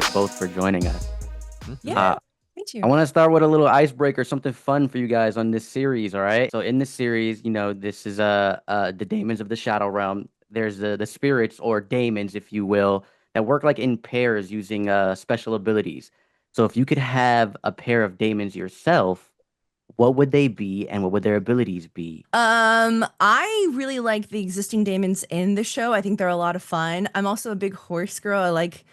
guys both for joining us. Yeah, Uh, thank I you. want to start with a little icebreaker, something fun for you guys on this series. All right. So in this series, this is the Daemons of the Shadow Realm. There's the spirits or daemons, if you will, that work like in pairs using special abilities. So if you could have a pair of daemons yourself, what would they be and what would their abilities be? I really like the existing Daemons in the show. I think they're a lot of fun. I'm also a big horse girl. I like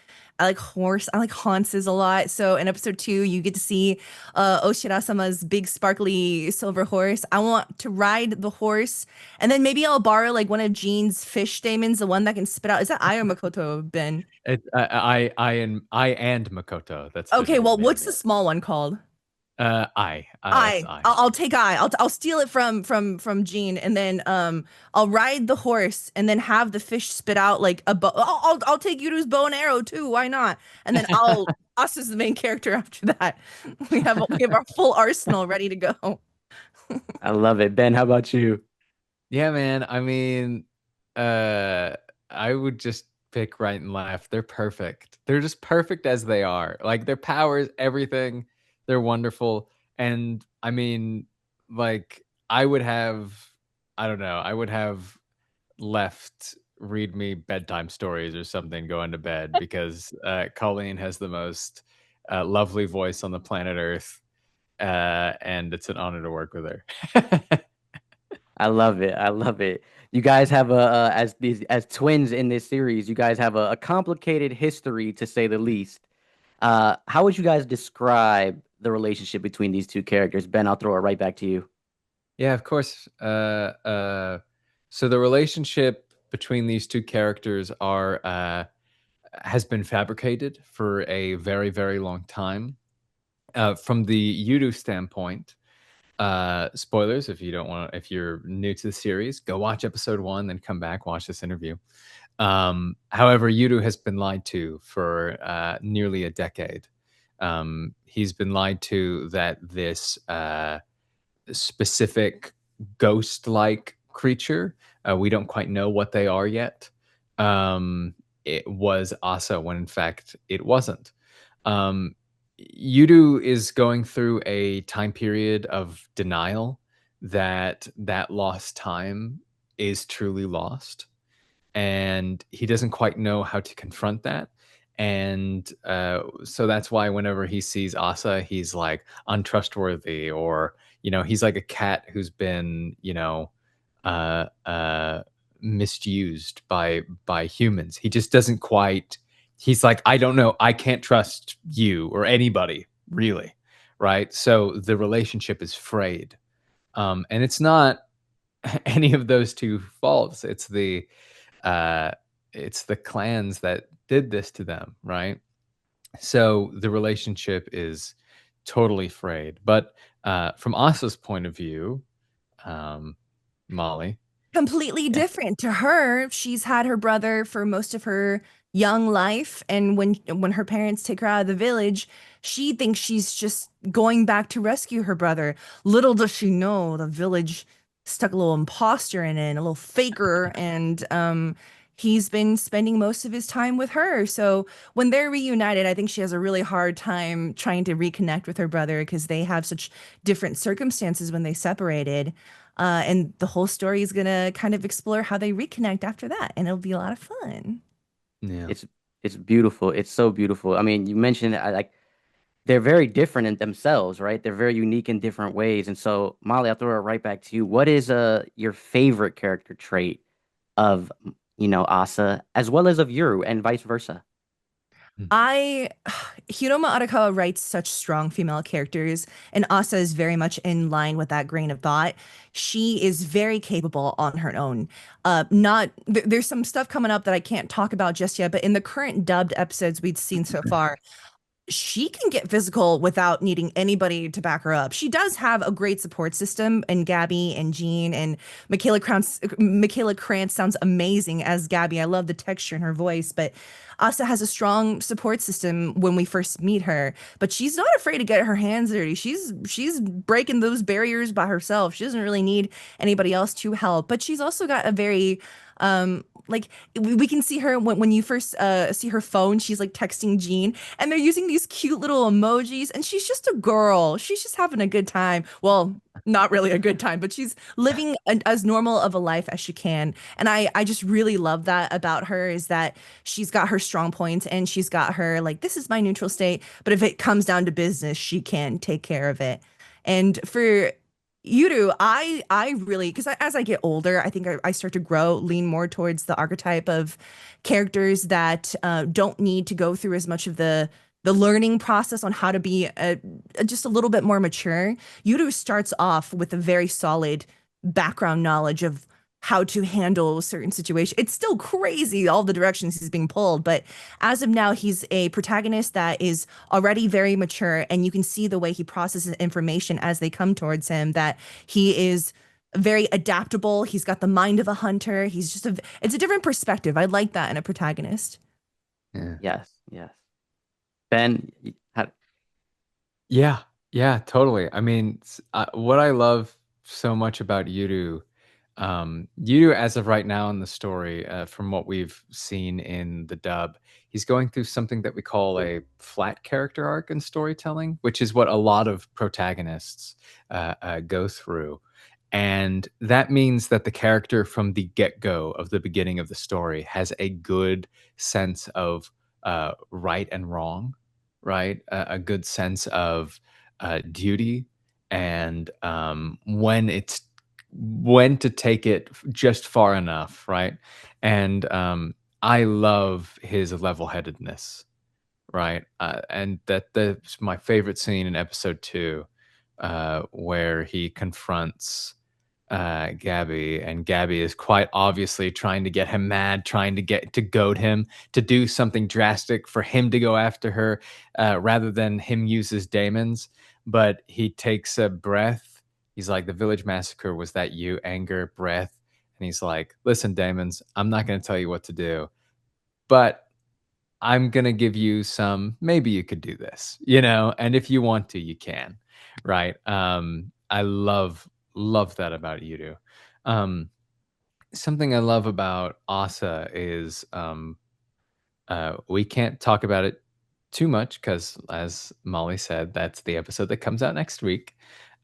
horse. I like Hanses a lot. So in episode 2, you get to see Oshira-sama's big sparkly silver horse. I want to ride the horse, and then maybe I'll borrow like one of Jean's fish daemons, the one that can spit out. Is that I or Makoto, Ben? I and Makoto. That's the Okay, well, name. what's the small one called? That's I. I. I'll take I. I'll steal it from Jean, and then I'll ride the horse, and then have the fish spit out like a bow. I'll take Yuru's bow and arrow too. Why not? And then I'll us as the main character after that. We have our full arsenal ready to go. I love it. Ben, how about you? Yeah, man. I mean, uh, I would just pick right and left. They're perfect. They're just perfect as they are. Like their powers, everything. They're wonderful. And I mean, like I would have, I don't know, I would have left read me bedtime stories or something going to bed because Colleen has the most lovely voice on the planet Earth, and it's an honor to work with her. I love it. I love it. You guys have as twins in this series, you guys have a complicated history to say the least. How would you guys describe the relationship between these two characters? Ben, I'll throw it right back to you. Yeah, of course. So the relationship between these two characters are has been fabricated for a very, very long time. From the Yudu standpoint, spoilers if you don't want, if you're new to the series, go watch episode 1, then come back watch this interview. However, Yudu has been lied to for nearly a decade. He's been lied to that this specific ghost-like creature, we don't quite know what they are yet, it was Asa when in fact it wasn't. Um, Yudu is going through a time period of denial that that lost time is truly lost, and he doesn't quite know how to confront that. And so that's why whenever he sees Asa, he's like untrustworthy, or he's like a cat who's been uh, uh, misused by humans. He just doesn't quite. He's like, I don't know, I can't trust you or anybody really, right? So the relationship is frayed, and it's not any of those two faults. Uh, it's the clans that did this to them, right? So the relationship is totally frayed. But from Asa's point of view, um, Molly, Completely yeah, different. To her, she's had her brother for most of her young life, and when her parents take her out of the village, she thinks she's just going back to rescue her brother. Little does she know the village stuck a little imposter in it, a little faker, and he's been spending most of his time with her. So when they're reunited, I think she has a really hard time trying to reconnect with her brother because they have such different circumstances when they separated. And the whole story is gonna kind of explore how they reconnect after that, and it'll be a lot of fun. yeah. It's it's beautiful. It's so beautiful. I mean, you mentioned like they're very different in themselves, right? They're very unique in different ways. And so, Molly, I'll throw it right back to you. What is your favorite character trait of Asa as well as of Yuru and vice versa? Mm. I Hiroma Arakawa writes such strong female characters, and Asa is very much in line with that grain of thought. She is very capable on her own. Not there's some stuff coming up that I can't talk about just yet, but in the current dubbed episodes we've seen so far, she can get physical without needing anybody to back her up. She does have a great support system, and Gabby and Jean and Michaela Krantz sounds amazing as Gabby. I love the texture in her voice, but Asa has a strong support system when we first meet her, but she's not afraid to get her hands dirty. She's breaking those barriers by herself. She doesn't really need anybody else to help. But she's also got a very like we can see her when you first see her phone, she's like texting Jean, and they're using these cute little emojis, and she's just a girl. She's just having a good time. Well, not really a good time, but she's living as normal of a life as she can. And I just really love that about her, is that she's got her strong points and she's got her like, this is my neutral state, but if it comes down to business, she can take care of it. And for Yuru, I really, because as I get older, I think I start to grow, lean more towards the archetype of characters that don't need to go through as much of the learning process on how to be just a little bit more mature. Yuru starts off with a very solid background knowledge of how to handle certain situations. It's still crazy all the directions he's being pulled, but as of now, he's a protagonist that is already very mature, and you can see the way he processes information as they come towards him, that he is very adaptable. He's got the mind of a hunter. He's just it's a different perspective. I like that in a protagonist. Yeah. Yes, yes. Ben, Yeah, yeah, totally. I mean, what I love so much about Yuru, Yuru, as of right now in the story, from what we've seen in the dub, he's going through something that we call a flat character arc in storytelling, which is what a lot of protagonists go through. And that means that the character from the get-go of the beginning of the story has a good sense of right and wrong, right? A good sense of duty, and when to take it just far enough, right? And I love his level-headedness, right? And that's my favorite scene in episode 2, where he confronts Gabby, and Gabby is quite obviously trying to get him mad, trying to goad him to do something drastic for him to go after her, rather than him use his daemons. But he takes a breath. He's like, "The village massacre, was that you?" Anger, breath, and he's like, "Listen, Daemons, I'm not going to tell you what to do, but I'm gonna give you some, maybe you could do this, you know, and if you want to, you can." Right. I love that about Yudu. Something I love about Asa is we can't talk about it too much because, as Molly said, that's the episode that comes out next week.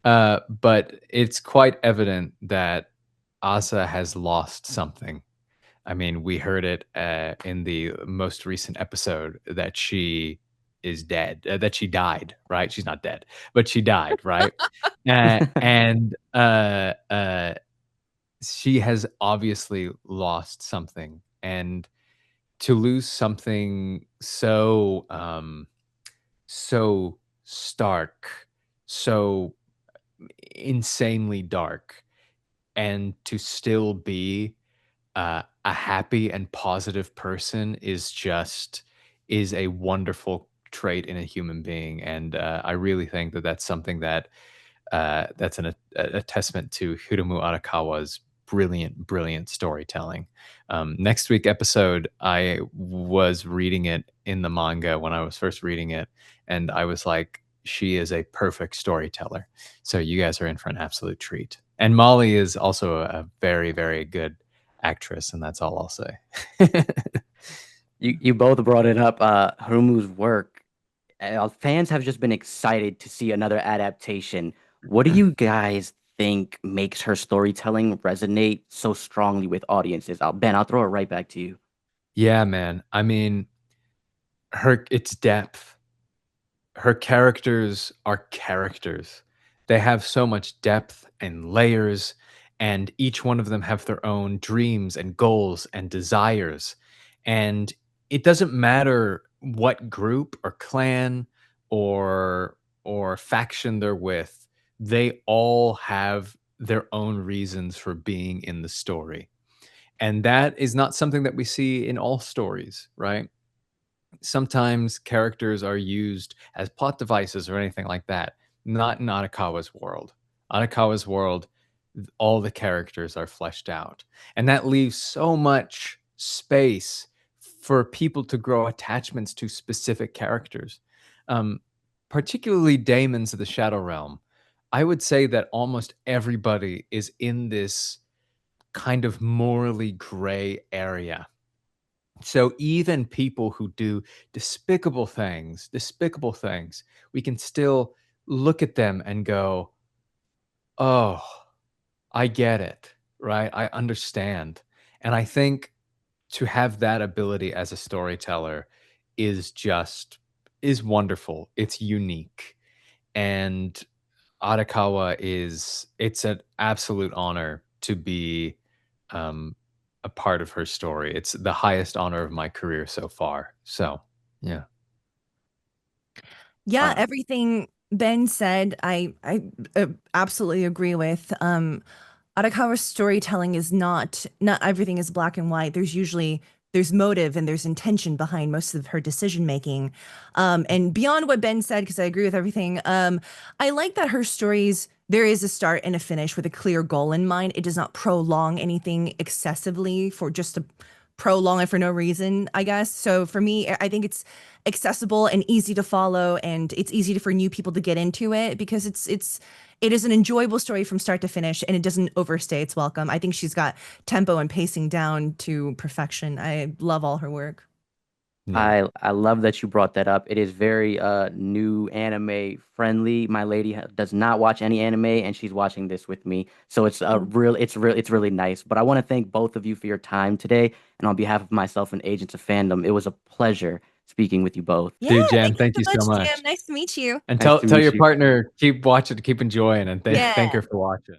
But it's quite evident that Asa has lost something. I mean, we heard it in the most recent episode that she is dead, that she died, right? She's not dead, but she died, right? And she has obviously lost something. And to lose something so, so stark, so insanely dark, and to still be a happy and positive person is a wonderful trait in a human being, and I really think that that's something that that's a testament to Hiromu Arakawa's brilliant storytelling. Next week episode, I was reading it in the manga when I was first reading it, and I was like, she is a perfect storyteller. So you guys are in for an absolute treat. And Molly is also a very good actress, and that's all I'll say. you both brought it up. Harumu's work. Fans have just been excited to see another adaptation. What do you guys think makes her storytelling resonate so strongly with audiences? Ben, I'll throw it right back to you. Yeah, man. I mean, it's depth. Her characters are characters. They have so much depth and layers, and each one of them have their own dreams and goals and desires. And it doesn't matter what group or clan or faction they're with. They all have their own reasons for being in the story. And that is not something that we see in all stories, right? Sometimes characters are used as plot devices or anything like that. Not in Arakawa's world. Arakawa's world, all the characters are fleshed out. And that leaves so much space for people to grow attachments to specific characters, particularly Daemons of the Shadow Realm. I would say that almost everybody is in this kind of morally gray area. So even people who do despicable things, we can still look at them and go, "Oh, I get it." Right? I understand. And I think to have that ability as a storyteller is wonderful. It's unique. And Arakawa it's an absolute honor to be um, a part of her story. It's the highest honor of my career so far. So, yeah. Yeah, Wow. everything Ben said, I absolutely agree with. Arakawa's storytelling is not everything is black and white. There's motive and there's intention behind most of her decision making. And beyond what Ben said, because I agree with everything, I like that her stories, there is a start and a finish with a clear goal in mind. It does not prolong anything excessively for just to prolong it for no reason, I guess. So for me, I think it's accessible and easy to follow, and it's easy for new people to get into it because it is an enjoyable story from start to finish, and it doesn't overstay its welcome. I think she's got tempo and pacing down to perfection. I love all her work. Yeah. I love that you brought that up. It is very new anime friendly. My lady does not watch any anime, and she's watching this with me. So it's really nice. But I want to thank both of you for your time today, and on behalf of myself and Agents of Fandom, it was a pleasure speaking with you both. Yeah, Dude, Jan, thank you thank so you so much, Jam. much. Nice to meet you. And Nice tell to tell meet your you. partner, keep watching, keep enjoying, and thank Yeah. her for watching.